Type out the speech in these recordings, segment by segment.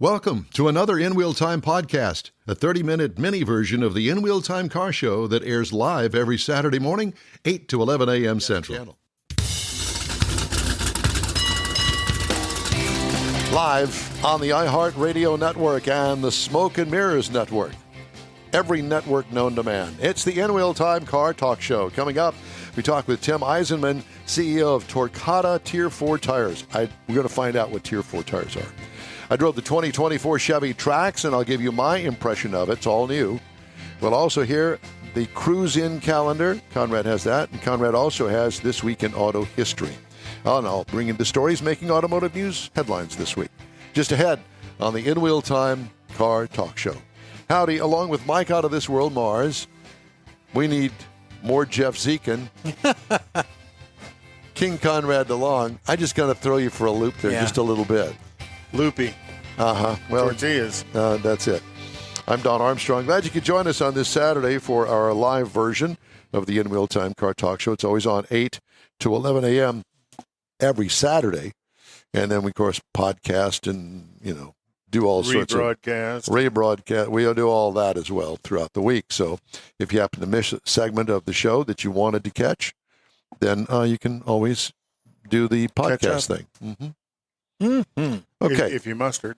Welcome to another In Wheel Time podcast, a 30-minute mini version of the In Wheel Time car show that airs live every Saturday morning, 8 to 11 a.m. Central. Live on the iHeartRadio network and the Smoke and Mirrors network. Every network known to man. It's the In Wheel Time car talk show. Coming up, we talk with Tim Eisenmann, CEO of Torqata Tier 4 Tires. We're going to find out what Tier 4 tires are. I drove the 2024 Chevy Trax, and I'll give you my impression of it. It's all new. We'll also hear the cruise-in calendar. Conrad has that, and Conrad also has This Week in Auto History. And I'll bring in the stories making automotive news headlines this week. Just ahead on the In Wheel Time car talk show. Howdy, along with Mike Out of This World Mars, we need more Jeff Zekin. King Conrad DeLong. I just got to throw you for a loop there just a little bit. Loopy. Well, tortillas. That's it. I'm Don Armstrong. Glad you could join us on this Saturday for our live version of the In Wheel Time car talk show. It's always on 8 to 11 a.m. every Saturday. And then we, of course, podcast and, do all sorts of rebroadcast. We'll do all that as well throughout the week. So if you happen to miss a segment of the show that you wanted to catch, then you can always do the podcast thing. Mm-hmm. Mm-hmm. Okay. If you mustered.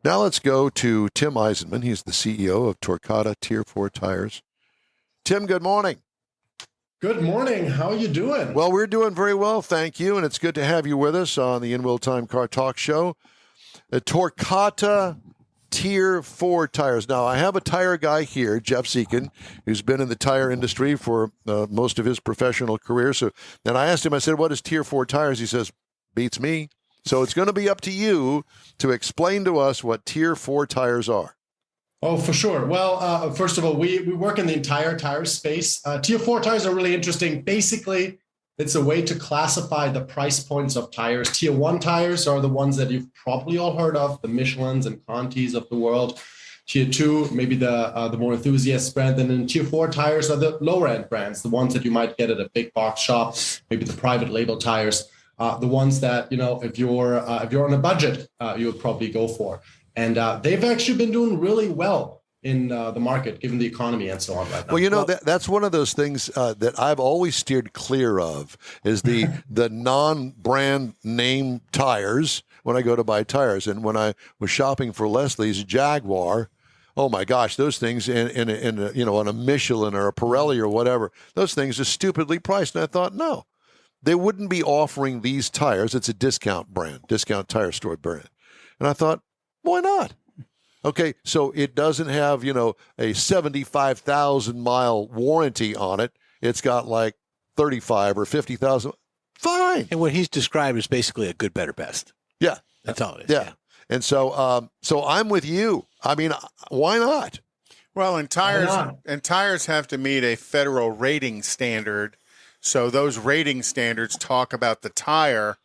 Now let's go to Tim Eisenmann. He's the CEO of Torqata Tier 4 Tires. Tim, good morning. Good morning. How are you doing? Well, we're doing very well, thank you, and it's good to have you with us on the In Wheel Time Car Talk Show. The Torqata Tier 4 Tires. Now, I have a tire guy here, Jeff Zekin, who's been in the tire industry for most of his professional career. So then I asked him, I said, what is Tier 4 Tires? He says, beats me. So it's going to be up to you to explain to us what Tier 4 tires are. Oh, for sure. Well, first of all, we work in the entire tire space. Tier 4 tires are really interesting. Basically, it's a way to classify the price points of tires. Tier 1 tires are the ones that you've probably all heard of, the Michelins and Contis of the world. Tier 2, maybe the more enthusiast brand. And then Tier 4 tires are the lower-end brands, the ones that you might get at a big box shop, maybe the private label tires, the ones that, if you're on a budget, you would probably go for. And they've actually been doing really well in the market, given the economy and so on right now. Well, that's one of those things that I've always steered clear of is the non-brand name tires when I go to buy tires. And when I was shopping for Leslie's Jaguar, oh my gosh, those things in on a Michelin or a Pirelli or whatever, those things are stupidly priced. And I thought, no, they wouldn't be offering these tires. It's a discount tire store brand. And I thought, why not? Okay, so it doesn't have, a 75,000 mile warranty on it. It's got like 35 or 50,000. Fine. And what he's described is basically a good, better, best. Yeah. That's all it is. Yeah. And so I'm with you. I mean, why not? Well, and tires have to meet a federal rating standard. So those rating standards talk about the tire,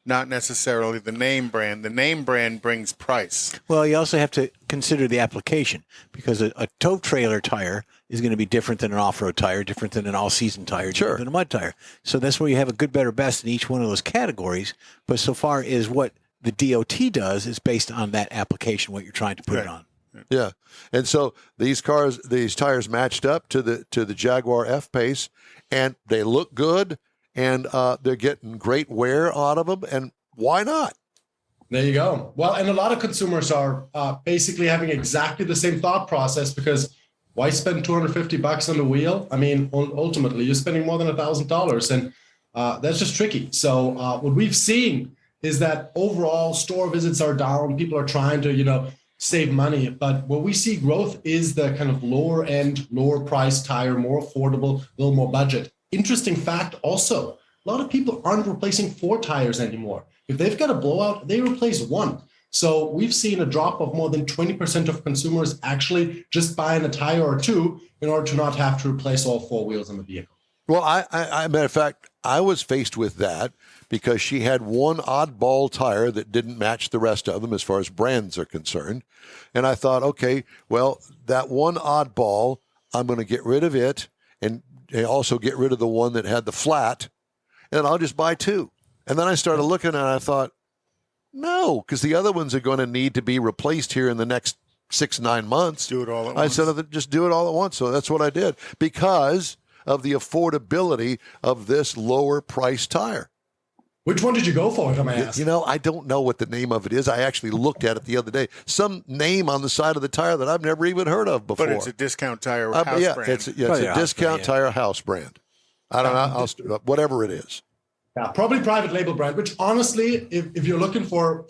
not necessarily the name brand. The name brand brings price. Well, you also have to consider the application because a tow trailer tire is going to be different than an off-road tire, different than an all-season tire, different than a mud tire. So that's where you have a good, better, best in each one of those categories. But so far as what the DOT does is based on that application, what you're trying to put it on. Yeah. And so these tires matched up to the Jaguar F-Pace, and they look good. And they're getting great wear out of them, and why not? There you go. Well, and a lot of consumers are basically having exactly the same thought process because why spend $250 on the wheel? I mean, ultimately, you're spending more than $1,000, and that's just tricky. So what we've seen is that overall store visits are down. People are trying to, save money. But where we see growth is the kind of lower end, lower price tire, more affordable, a little more budget. Interesting fact also, a lot of people aren't replacing 4 tires anymore. If they've got a blowout, they replace 1. So we've seen a drop of more than 20% of consumers actually just buying a tire or 2 in order to not have to replace all 4 wheels in the vehicle. Well, I matter of fact, I was faced with that because she had one oddball tire that didn't match the rest of them as far as brands are concerned. And I thought, okay, well, that one oddball, I'm going to get rid of it and also get rid of the one that had the flat, and I'll just buy 2. And then I started looking and I thought, No, because the other ones are going to need to be replaced here in the next 6-9 months. Do it all at once. I said, just do it all at once. So that's what I did because of the affordability of this lower price tire. Which one did you go for, if I may ask? You know, I don't know what the name of it is. I actually looked at it the other day. Some name on the side of the tire that I've never even heard of before. But it's a discount tire house brand. It's a discount tire house brand. I don't know, whatever it is. Yeah, probably private label brand, which honestly, if you're looking for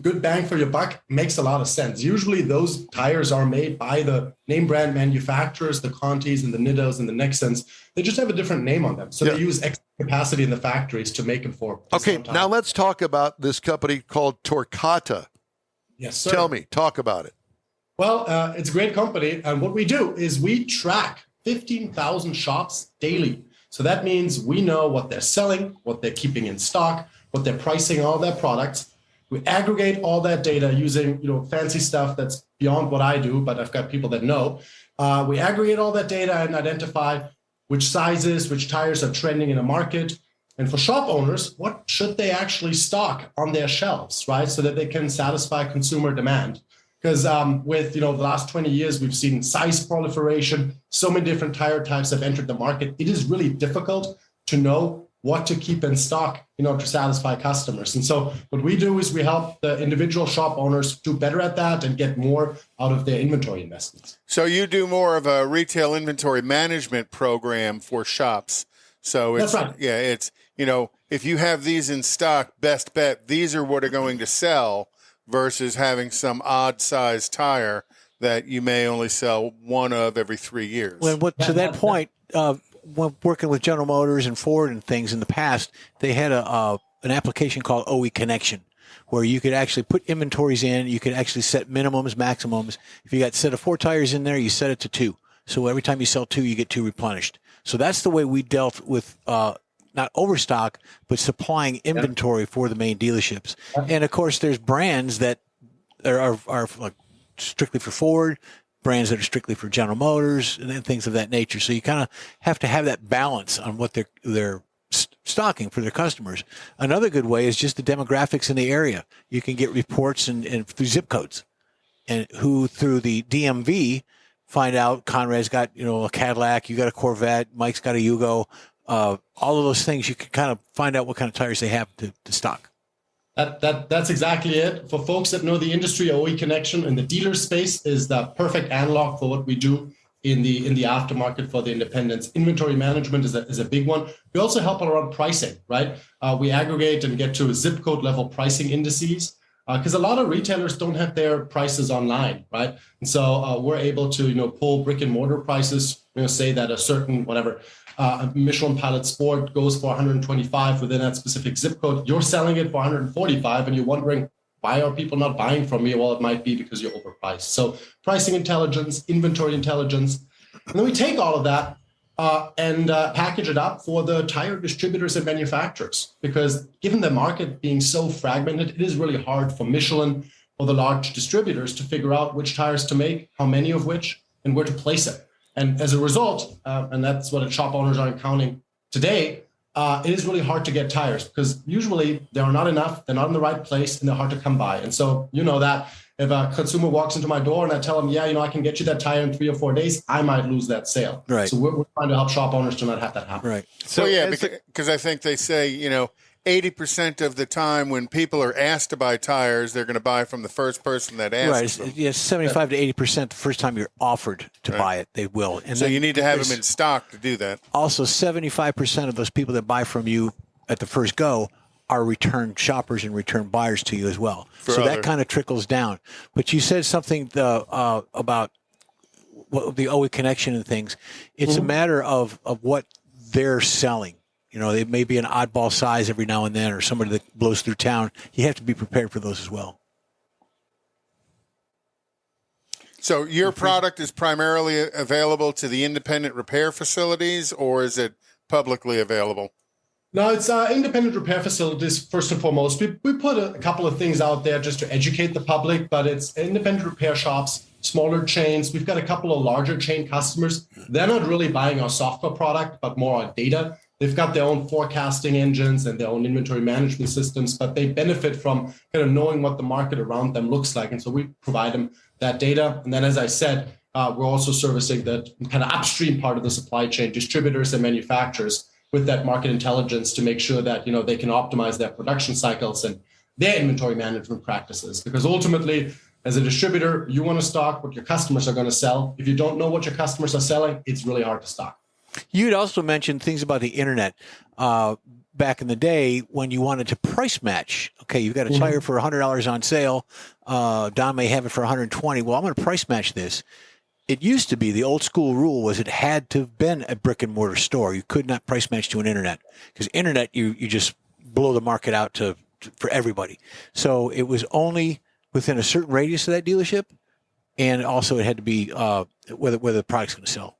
good bang for your buck, makes a lot of sense. Usually those tires are made by the name brand manufacturers, the Contis and the Nittos and the Nexens. They just have a different name on them. So they use extra capacity in the factories to make them for. Okay, now let's talk about this company called Torqata. Yes, sir. Tell me, talk about it. Well, it's a great company. And what we do is we track 15,000 shops daily. So that means we know what they're selling, what they're keeping in stock, what they're pricing all their products. We aggregate all that data using, fancy stuff that's beyond what I do, but I've got people that know. We aggregate all that data and identify which sizes, which tires are trending in a market. And for shop owners, what should they actually stock on their shelves, right? So that they can satisfy consumer demand. Because with the last 20 years, we've seen size proliferation. So many different tire types have entered the market. It is really difficult to know what to keep in stock, to satisfy customers. And so what we do is we help the individual shop owners do better at that and get more out of their inventory investments. So you do more of a retail inventory management program for shops. So it's, that's right. Yeah, it's, if you have these in stock, best bet, these are what are going to sell, versus having some odd-sized tire that you may only sell one of every 3 years. Well, to that point, when working with General Motors and Ford and things in the past, they had an application called OE Connection, where you could actually put inventories in. You could actually set minimums, maximums. If you got a set of 4 tires in there, you set it to 2. So every time you sell 2, you get 2 replenished. So that's the way we dealt with not overstock, but supplying inventory for the main dealerships. And of course, there's brands that are like strictly for Ford, brands that are strictly for General Motors, and things of that nature. So you kind of have to have that balance on what they're stocking for their customers. Another good way is just the demographics in the area. You can get reports and through zip codes, and who through the DMV find out Conrad's got a Cadillac, you got a Corvette, Mike's got a Yugo. All of those things, you can kind of find out what kind of tires they have to stock. That's exactly it. For folks that know the industry, OE Connection in the dealer space is the perfect analog for what we do in the aftermarket for the independents. Inventory management is a big one. We also help around pricing, right? We aggregate and get to zip code level pricing indices because a lot of retailers don't have their prices online, right? And so we're able to pull brick and mortar prices. Say that a certain Michelin Pilot Sport goes for 125 within that specific zip code. You're selling it for 145 and you're wondering, why are people not buying from me? Well, it might be because you're overpriced. So pricing intelligence, inventory intelligence. And then we take all of that and package it up for the tire distributors and manufacturers. Because given the market being so fragmented, it is really hard for Michelin or the large distributors to figure out which tires to make, how many of which, and where to place it. And as a result, and that's what shop owners are encountering today, it is really hard to get tires because usually there are not enough, they're not in the right place, and they're hard to come by. And so that if a consumer walks into my door and I tell them, I can get you that tire in 3 or 4 days, I might lose that sale. Right. So we're trying to help shop owners to not have that happen. Right. So because I think they say, 80% of the time when people are asked to buy tires, they're going to buy from the first person that asks them. Yes, 75 to 80% the first time you're offered to buy it, they will. And so you need to have them in stock to do that. Also, 75% of those people that buy from you at the first go are return shoppers and return buyers to you as well. That kind of trickles down. But you said something about the OE Connection and things. It's a matter of what they're selling. They may be an oddball size every now and then, or somebody that blows through town. You have to be prepared for those as well. So your product is primarily available to the independent repair facilities, or is it publicly available? No, it's independent repair facilities, first and foremost. We put a couple of things out there just to educate the public, but it's independent repair shops, smaller chains. We've got a couple of larger chain customers. They're not really buying our software product, but more our data. They've got their own forecasting engines and their own inventory management systems, but they benefit from kind of knowing what the market around them looks like. And so we provide them that data. And then, as I said, we're also servicing the kind of upstream part of the supply chain, distributors and manufacturers, with that market intelligence to make sure that, they can optimize their production cycles and their inventory management practices. Because ultimately, as a distributor, you want to stock what your customers are going to sell. If you don't know what your customers are selling, it's really hard to stock. You'd also mentioned things about the internet back in the day when you wanted to price match. Okay, you've got a tire for $100 on sale. Don may have it for $120. Well, I'm going to price match this. It used to be the old school rule was it had to have been a brick and mortar store. You could not price match to an internet because internet, you just blow the market out for everybody. So it was only within a certain radius of that dealership, and also it had to be whether the product's going to sell.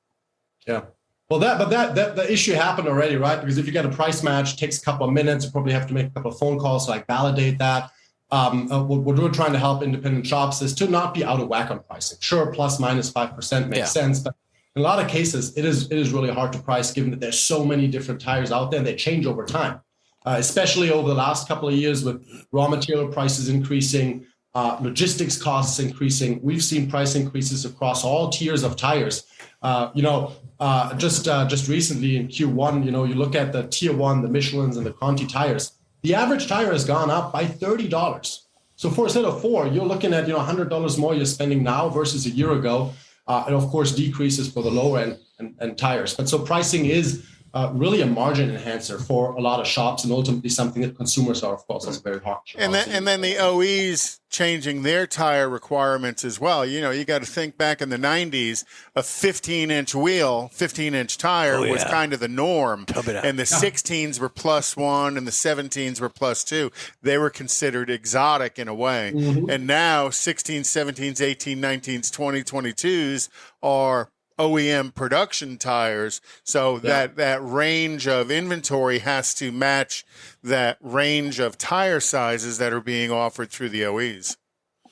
Yeah. Well, the issue happened already, right? Because if you get a price match, it takes a couple of minutes. You probably have to make a couple of phone calls to validate that. What we're trying to help independent shops is to not be out of whack on pricing. Sure, plus minus 5% makes sense, but in a lot of cases, it is really hard to price given that there's so many different tires out there and they change over time. Especially over the last couple of years with raw material prices increasing, logistics costs increasing. We've seen price increases across all tiers of tires. Just recently in Q1, you look at the tier 1, the Michelins and the Conti tires. The average tire has gone up by $30. So for a set of 4, you're looking at $100 more you're spending now versus a year ago, and of course decreases for the lower end and tires. But so pricing is really a margin enhancer for a lot of shops, and ultimately something that consumers are, of course, very hard. And then the OEs changing their tire requirements as well. You got to think back in the 90s, a 15-inch wheel, 15-inch tire was kind of the norm. And the 16s were +1 and the 17s were +2. They were considered exotic in a way. And now 16s, 17s, 18, 19s, 20, 22s are OEM production tires, so that range of inventory has to match that range of tire sizes that are being offered through the OEs.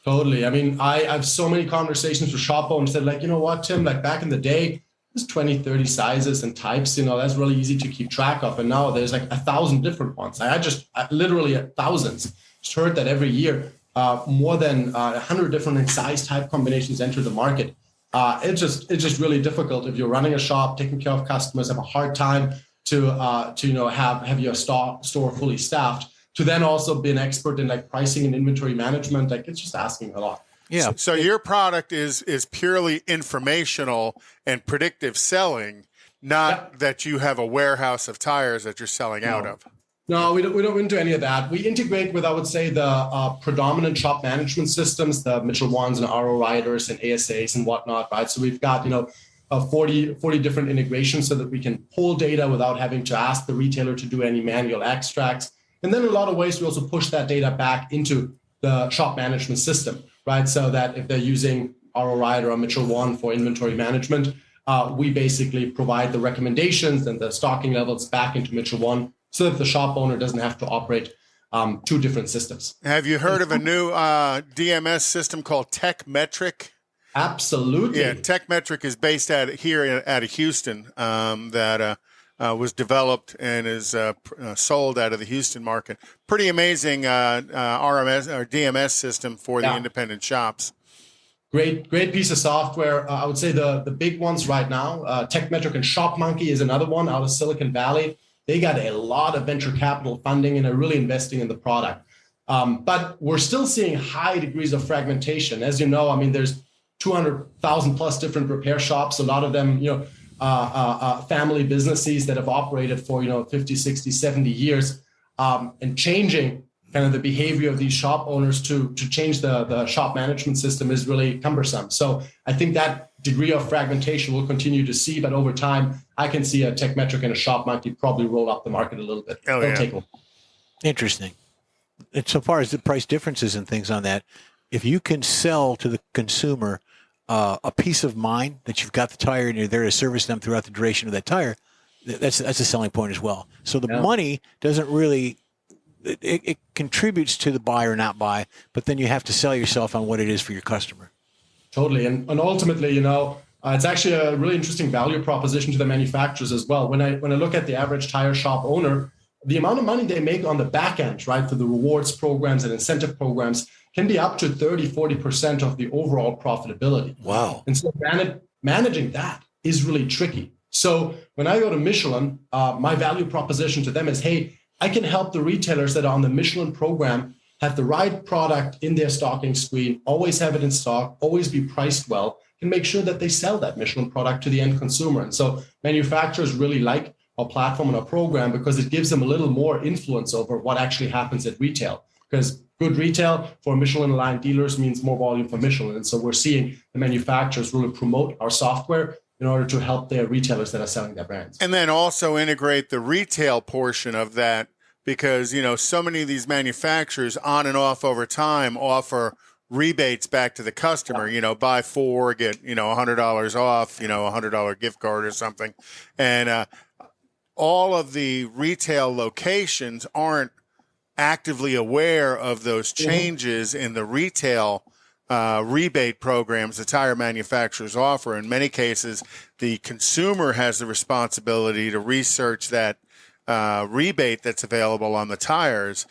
Totally. I mean, I have so many conversations with shop owners that you know what, Tim, back in the day, there's 20, 30 sizes and types, that's really easy to keep track of. And now there's 1,000 different ones. I literally thousands. Just heard that every year, more than 100 different size type combinations enter the market. It's just really difficult if you're running a shop, taking care of customers, have a hard time to have your store fully staffed, to then also be an expert in pricing and inventory management. It's just asking a lot. Yeah. So your product is purely informational and predictive selling, not that you have a warehouse of tires that you're selling out of. No, we don't do any of that. We integrate with, I would say, the predominant shop management systems, the Mitchell Ones and RO Riders and ASAs and whatnot, right? So we've got, 40 different integrations so that we can pull data without having to ask the retailer to do any manual extracts. And then in a lot of ways, we also push that data back into the shop management system, right? So that if they're using RO Rider or Mitchell One for inventory management, we basically provide the recommendations and the stocking levels back into Mitchell One, so that the shop owner doesn't have to operate 2 different systems. Have you heard of a new DMS system called TechMetric? Absolutely. Yeah, TechMetric is based out of Houston, that was developed and is sold out of the Houston market. Pretty amazing RMS or DMS system for the independent shops. Great piece of software. I would say the big ones right now, TechMetric and ShopMonkey is another one out of Silicon Valley. They got a lot of venture capital funding and are really investing in the product. But we're still seeing high degrees of fragmentation. As you know, there's 200,000 plus different repair shops, a lot of them, family businesses that have operated for, 50, 60, 70 years, and changing kind of the behavior of these shop owners to change the shop management system is really cumbersome. So I think that degree of fragmentation we'll continue to see, but over time, I can see a TechMetric and a ShopMonkey probably roll up the market a little bit. Interesting. And so far as the price differences and things on that, if you can sell to the consumer a peace of mind that you've got the tire and you're there to service them throughout the duration of that tire, that's a selling point as well. So the money doesn't really, it contributes to the buy or not buy, but then you have to sell yourself on what it is for your customer. Totally. And ultimately, It's actually a really interesting value proposition to the manufacturers as well. When I look at the average tire shop owner, the amount of money they make on the back end, right, for the rewards programs and incentive programs can be up to 30-40% of the overall profitability. Wow. And so managing that is really tricky. So when I go to Michelin, my value proposition to them is, hey, I can help the retailers that are on the Michelin program have the right product in their stocking screen, always have it in stock, always be priced well, and make sure that they sell that Michelin product to the end consumer. And so manufacturers really like our platform and our program because it gives them a little more influence over what actually happens at retail. Because good retail for Michelin-aligned dealers means more volume for Michelin. And so we're seeing the manufacturers really promote our software in order to help their retailers that are selling their brands. And then also integrate the retail portion of that because, so many of these manufacturers on and off over time offer rebates back to the customer, buy 4, get, $100 off, a $100 gift card or something. And all of the retail locations aren't actively aware of those changes in the retail rebate programs the tire manufacturers offer. In many cases, the consumer has the responsibility to research that rebate that's available on the tires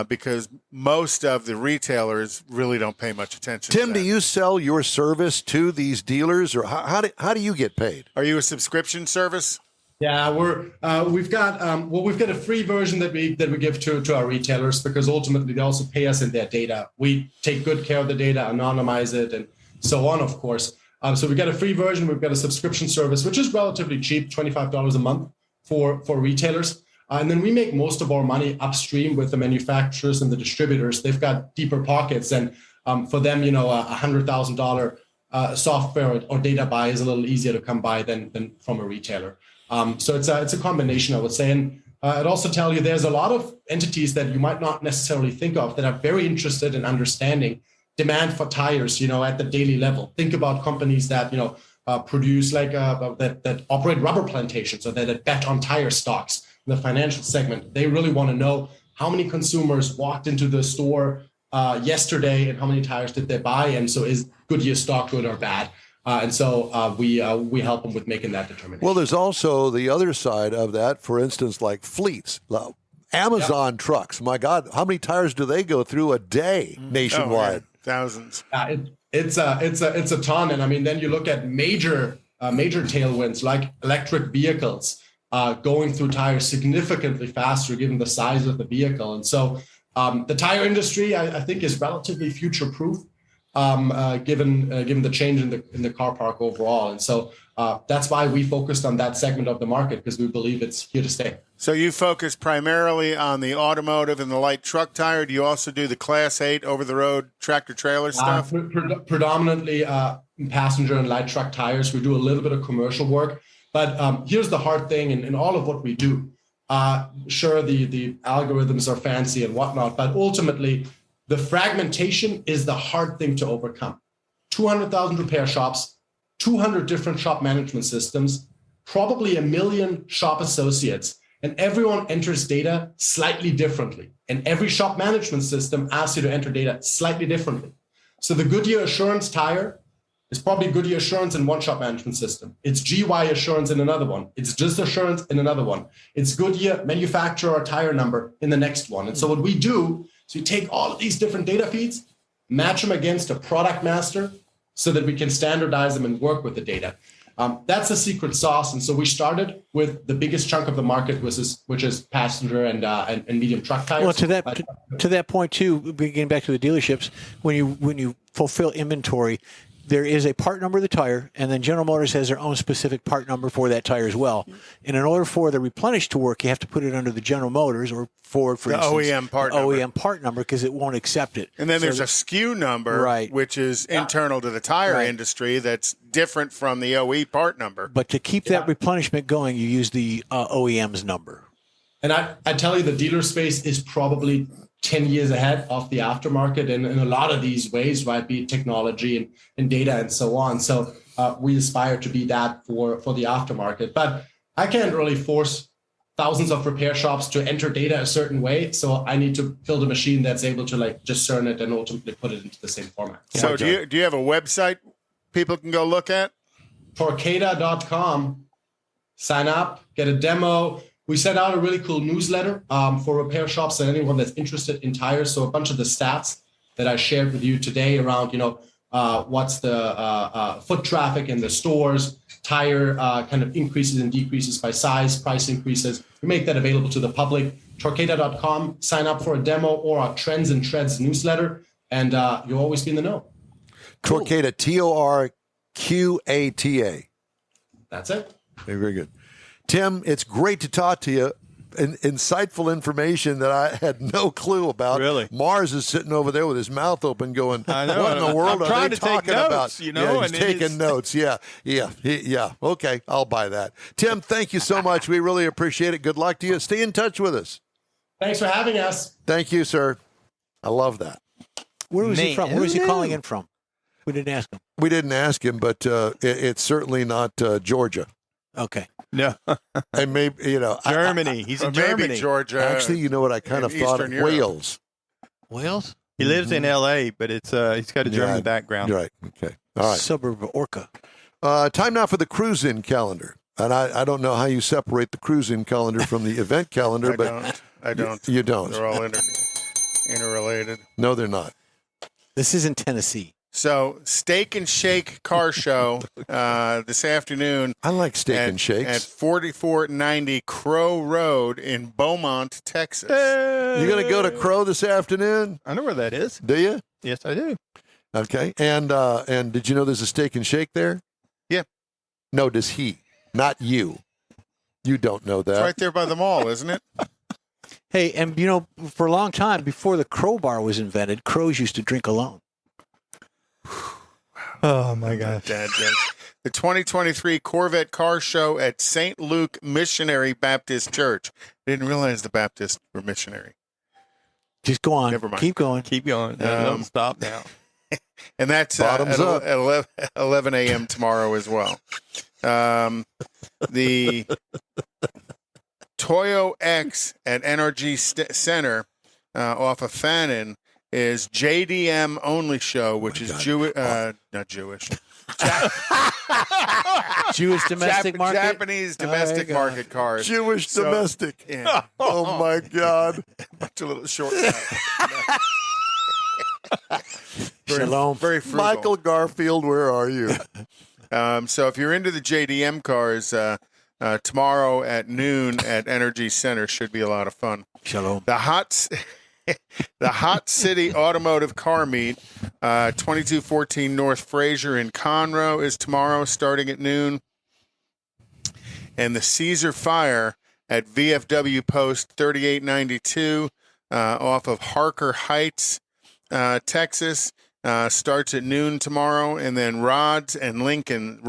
because most of the retailers really don't pay much attention Tim, to that. do you sell your service to these dealers, or how do you get paid? Are you a subscription service? Yeah, we've got a free version that we give to our retailers because ultimately they also pay us in their data. We take good care of the data, anonymize it, and so on, of course. So we've got a free version. We've got a subscription service, which is relatively cheap, $25 a month for retailers. And then we make most of our money upstream with the manufacturers and the distributors. They've got deeper pockets, and for them, a $100,000 software or data buy is a little easier to come by than from a retailer. So it's a combination, I would say. And I'd also tell you there's a lot of entities that you might not necessarily think of that are very interested in understanding demand for tires, at the daily level. Think about companies that, produce that operate rubber plantations or that bet on tire stocks in the financial segment. They really want to know how many consumers walked into the store yesterday and how many tires did they buy. And so is Goodyear stock good or bad? And so we help them with making that determination. Well, there's also the other side of that. For instance, like fleets, Amazon trucks. My God, how many tires do they go through a day nationwide? Thousands. It's a ton. And I mean, then you look at major tailwinds like electric vehicles going through tires significantly faster given the size of the vehicle. And so the tire industry, I think, is relatively future-proof. Given the change in the car park overall. And so that's why we focused on that segment of the market, because we believe it's here to stay. So you focus primarily on the automotive and the light truck tire. Do you also do the Class 8 over-the-road tractor-trailer stuff? Predominantly passenger and light truck tires. We do a little bit of commercial work. But here's the hard thing in all of what we do. Sure, the algorithms are fancy and whatnot, but ultimately, the fragmentation is the hard thing to overcome. 200,000 repair shops, 200 different shop management systems, probably 1 million shop associates, and everyone enters data slightly differently. And every shop management system asks you to enter data slightly differently. So the Goodyear Assurance tire is probably Goodyear Assurance in one shop management system. It's GY Assurance in another one. It's Just Assurance in another one. It's Goodyear manufacturer or tire number in the next one. And so what we do, so you take all of these different data feeds, match them against a product master so that we can standardize them and work with the data. That's the secret sauce. And so we started with the biggest chunk of the market, which is passenger and medium truck tires. Well, to that point too, getting back to the dealerships, when you fulfill inventory, there is a part number of the tire, and then General Motors has their own specific part number for that tire as well. And in order for the replenish to work, you have to put it under the General Motors or Ford, for instance, OEM part number, because it won't accept it. And then there's a SKU number, right, which is internal to the tire industry that's different from the OE part number. But to keep that replenishment going, you use the OEM's number. And I tell you, the dealer space is probably 10 years ahead of the aftermarket in a lot of these ways, right? Be it technology and data and so on. So we aspire to be that for the aftermarket. But I can't really force thousands of repair shops to enter data a certain way. So I need to build a machine that's able to discern it and ultimately put it into the same format. So do you have a website people can go look at? Torqata.com. Sign up, get a demo. We sent out a really cool newsletter for repair shops and anyone that's interested in tires. So a bunch of the stats that I shared with you today around, what's the foot traffic in the stores, tire kind of increases and decreases by size, price increases. We make that available to the public. Torqata.com, sign up for a demo or our Trends and Treads newsletter, and you'll always be in the know. Torqata, Torqata. That's it. Very, very good. Tim, it's great to talk to you. Insightful information that I had no clue about. Really? Mars is sitting over there with his mouth open going, I know. what in the world I'm are they trying to take talking notes, about? you know, Yeah, he's and taking notes. Yeah. Okay, I'll buy that. Tim, thank you so much. We really appreciate it. Good luck to you. Stay in touch with us. Thanks for having us. Thank you, sir. I love that. Where was he from? Where was he calling in from? We didn't ask him. We didn't ask him, but it's certainly not Georgia. Okay. No. And maybe, Germany. He's in Germany. Maybe Georgia. Actually, you know what? I kind of thought of Eastern Europe. Wales. Wales? He lives in L.A., but he's got a German background. You're right. Okay. All right. Suburb of Orca. Time now for the cruise-in calendar. And I don't know how you separate the cruise-in calendar from the event calendar, I don't. You don't. They're all interrelated. No, they're not. This is in Tennessee. So, Steak and Shake Car Show this afternoon. I like steak and shakes. At 4490 Crow Road in Beaumont, Texas. You going to go to Crow this afternoon? I know where that is. Do you? Yes, I do. Okay. And did you know there's a steak and shake there? Yeah. No, does he? Not you. You don't know that. It's right there by the mall, isn't it? Hey, and for a long time, before the crowbar was invented, crows used to drink alone. Oh, my gosh. Dad jokes. The 2023 Corvette Car Show at St. Luke Missionary Baptist Church. I didn't realize the Baptists were missionary. Just go on. Never mind. Keep going. Keep going. Don't stop now. And that's Bottoms up. at 11 a.m. tomorrow as well. The Toyo X at NRG Center off of Fannin is JDM only show, which is not Jewish. Jewish domestic market? Japanese domestic market cars. Jewish domestic. Yeah. Oh, my God. Bunch of little short Shalom. Very frugal. Michael Garfield, where are you? So if you're into the JDM cars, tomorrow at noon at Energy Center should be a lot of fun. Shalom. The Hot City Automotive Car Meet, 2214 North Fraser in Conroe is tomorrow starting at noon. And the Caesar Fire at VFW Post 3892 off of Harker Heights, Texas, starts at noon tomorrow. And then Rods on Lincoln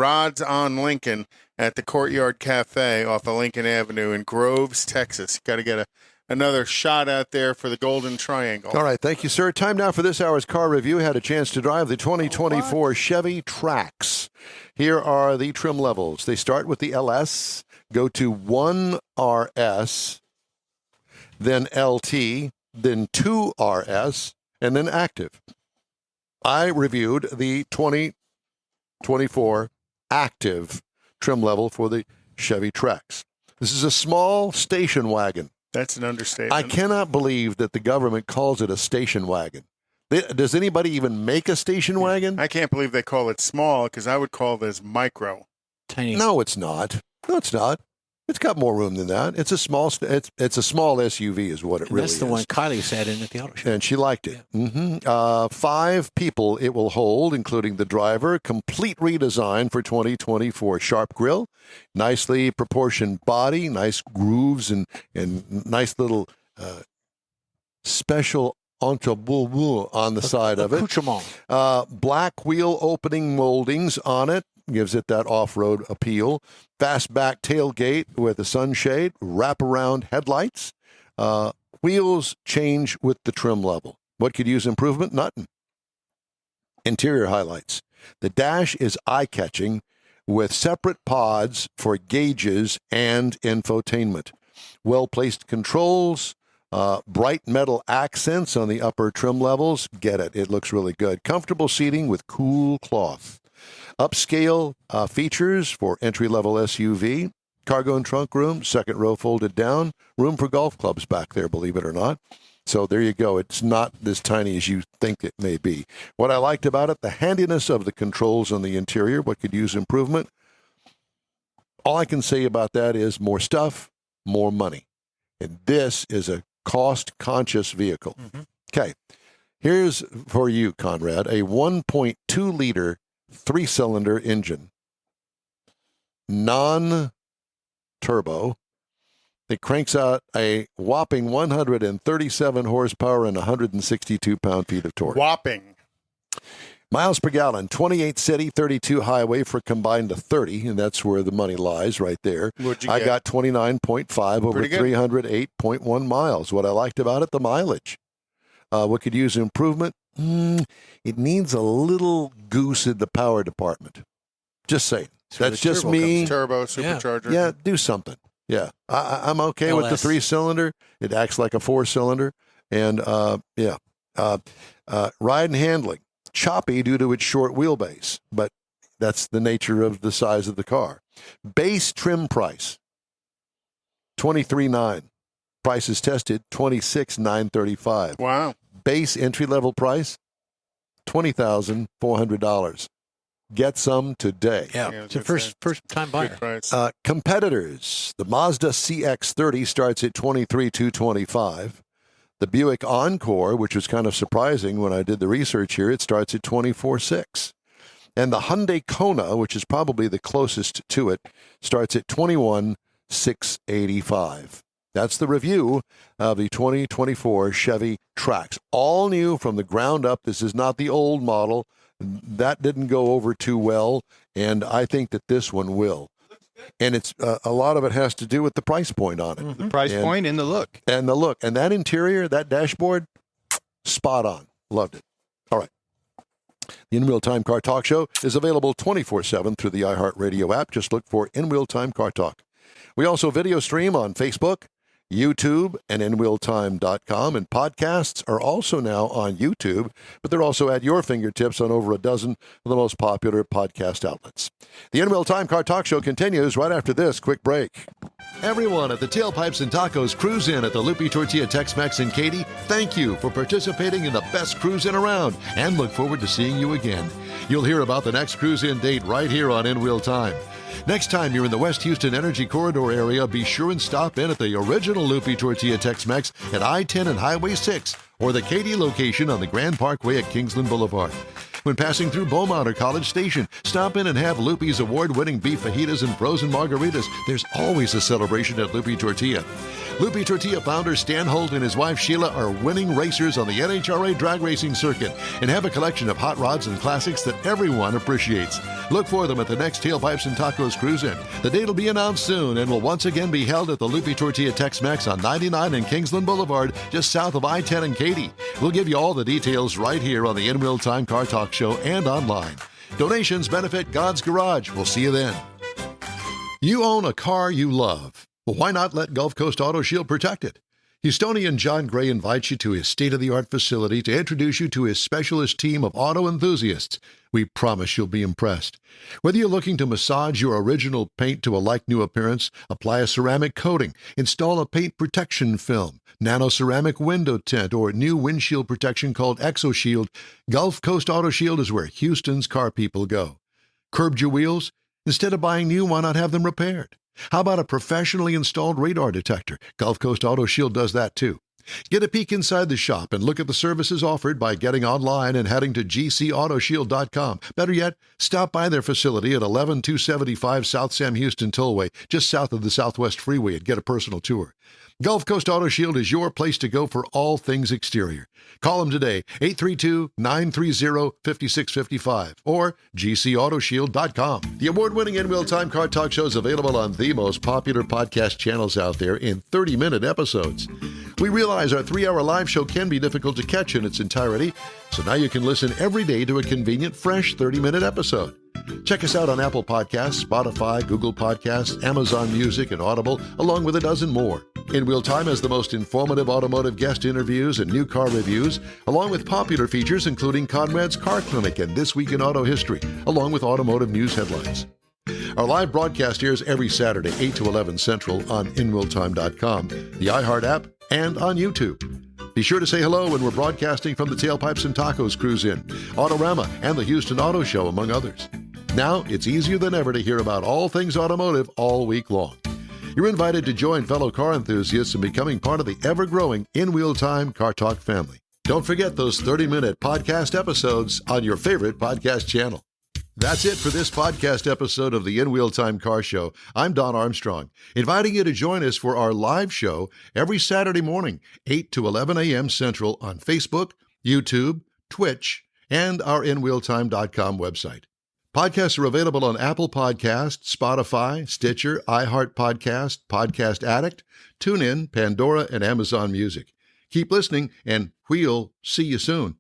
at the Courtyard Cafe off of Lincoln Avenue in Groves, Texas. Got to get another shot out there for the Golden Triangle. All right. Thank you, sir. Time now for this hour's car review. Had a chance to drive the 2024 Chevy Trax. Here are the trim levels. They start with the LS, go to 1RS, then LT, then 2RS, and then Active. I reviewed the 2024 Active trim level for the Chevy Trax. This is a small station wagon. That's an understatement. I cannot believe that the government calls it a station wagon. Does anybody even make a station wagon? I can't believe they call it small because I would call this micro. Tiny. No, it's not. No, it's not. It's got more room than that. It's a small. It's a small SUV, is what it really is. That's the one Kylie sat in at the auto show, and she liked it. Yeah. 5 people it will hold, including the driver. Complete redesign for 2024. Sharp grille, nicely proportioned body, nice grooves, and nice little special entrebouts on the side of it. Accoutrement. Black wheel opening moldings on it. Gives it that off-road appeal. Fastback tailgate with a sunshade, wraparound headlights. Wheels change with the trim level. What could use improvement? Nothing. Interior highlights. The dash is eye-catching with separate pods for gauges and infotainment. Well-placed controls, bright metal accents on the upper trim levels. Get it. It looks really good. Comfortable seating with cool cloth. Upscale features for entry-level SUV, cargo and trunk room, second row folded down, room for golf clubs back there, believe it or not. So there you go. It's not as tiny as you think it may be. What I liked about it, the handiness of the controls on the interior, what could use improvement. All I can say about that is more stuff, more money. And this is a cost-conscious vehicle. Okay, here's for you, Conrad, a 1.2-liter three-cylinder engine, non-turbo. It cranks out a whopping 137 horsepower and 162 pound-feet of torque. Whopping. Miles per gallon, 28 city, 32 highway for combined to 30, and that's where the money lies right there. What'd you I get? got 29.5 over Pretty good. 308.1 miles. What I liked about it, the mileage. What could use improvement? It needs a little goose in the power department. Just saying. That's just me. Turbo supercharger. Yeah, do something. Yeah, I'm okay with the three-cylinder. It acts like a four-cylinder. And, ride and handling. Choppy due to its short wheelbase, but that's the nature of the size of the car. Base trim price, $23,900. Prices tested, $26,935. Wow. Base entry-level price, $20,400. Get some today. Yeah, it's a first-time buyer. Good price. Competitors, the Mazda CX-30 starts at $23,225. The Buick Encore, which was kind of surprising when I did the research here, it starts at $24,600. And the Hyundai Kona, which is probably the closest to it, starts at $21,685. That's the review of the 2024 Chevy Trax. All new from the ground up. This is not the old model. That didn't go over too well, and I think that this one will. And it's a lot of it has to do with the price point on it. The price point and the look. And the look. And that interior, that dashboard, spot on. Loved it. All right. The In Real Time Car Talk Show is available 24/7 through the iHeartRadio app. Just look for In Real Time Car Talk. We also video stream on Facebook, YouTube, and InRealTime.com. And podcasts are also now on YouTube, but they're also at your fingertips on over a dozen of the most popular podcast outlets. The In Real Time Car Talk Show continues right after this quick break. Everyone at the Tailpipes and Tacos Cruise In at the Lupi Tortilla Tex-Mex in Katy, thank you for participating in the best cruise in around and look forward to seeing you again. You'll hear about the next cruise in date right here on In Real Time. Next time you're in the West Houston Energy Corridor area, be sure and stop in at the original Lupi Tortilla Tex-Mex at I-10 and Highway 6 or the Katy location on the Grand Parkway at Kingsland Boulevard. When passing through Beaumont or College Station, stop in and have Lupi's award-winning beef fajitas and frozen margaritas. There's always a celebration at Lupi Tortilla. Lupi Tortilla founder Stan Holt and his wife Sheila are winning racers on the NHRA drag racing circuit and have a collection of hot rods and classics that everyone appreciates. Look for them at the next Tailpipes and Tacos Cruise In. The date will be announced soon and will once again be held at the Lupi Tortilla Tex-Mex on 99 and Kingsland Boulevard, just south of I-10 and Katy. We'll give you all the details right here on the In Real Time Car Talk Show and online. Donations benefit God's Garage. We'll see you then. You own a car you love. Well, why not let Gulf Coast Auto Shield protect it? Houstonian John Gray invites you to his state-of-the-art facility to introduce you to his specialist team of auto enthusiasts. We promise you'll be impressed. Whether you're looking to massage your original paint to a like-new appearance, apply a ceramic coating, install a paint protection film, nano-ceramic window tint, or new windshield protection called ExoShield, Gulf Coast Auto Shield is where Houston's car people go. Curbed your wheels? Instead of buying new, why not have them repaired? How about a professionally installed radar detector? Gulf Coast Auto Shield does that too. Get a peek inside the shop and look at the services offered by getting online and heading to gcautoshield.com. Better yet, stop by their facility at 11275 South Sam Houston Tollway, just south of the Southwest Freeway, and get a personal tour. Gulf Coast Auto Shield is your place to go for all things exterior. Call them today, 832-930-5655 or gcautoshield.com. The award-winning In Real Time Car Talk Show is available on the most popular podcast channels out there in 30-minute episodes. We realize our 3-hour live show can be difficult to catch in its entirety, so now you can listen every day to a convenient, fresh 30-minute episode. Check us out on Apple Podcasts, Spotify, Google Podcasts, Amazon Music, and Audible, along with a dozen more. In Wheel Time has the most informative automotive guest interviews and new car reviews, along with popular features including Conrad's Car Clinic and This Week in Auto History, along with automotive news headlines. Our live broadcast airs every Saturday, 8 to 11 Central on InWheelTime.com, the iHeart app, and on YouTube. Be sure to say hello when we're broadcasting from the Tailpipes and Tacos Cruise Inn, Autorama, and the Houston Auto Show, among others. Now, it's easier than ever to hear about all things automotive all week long. You're invited to join fellow car enthusiasts in becoming part of the ever-growing In Wheel Time Car Talk family. Don't forget those 30-minute podcast episodes on your favorite podcast channel. That's it for this podcast episode of the In Wheel Time Car Show. I'm Don Armstrong, inviting you to join us for our live show every Saturday morning, 8 to 11 a.m. Central on Facebook, YouTube, Twitch, and our InWheelTime.com website. Podcasts are available on Apple Podcasts, Spotify, Stitcher, iHeart Podcast, Podcast Addict, TuneIn, Pandora, and Amazon Music. Keep listening, and we'll see you soon.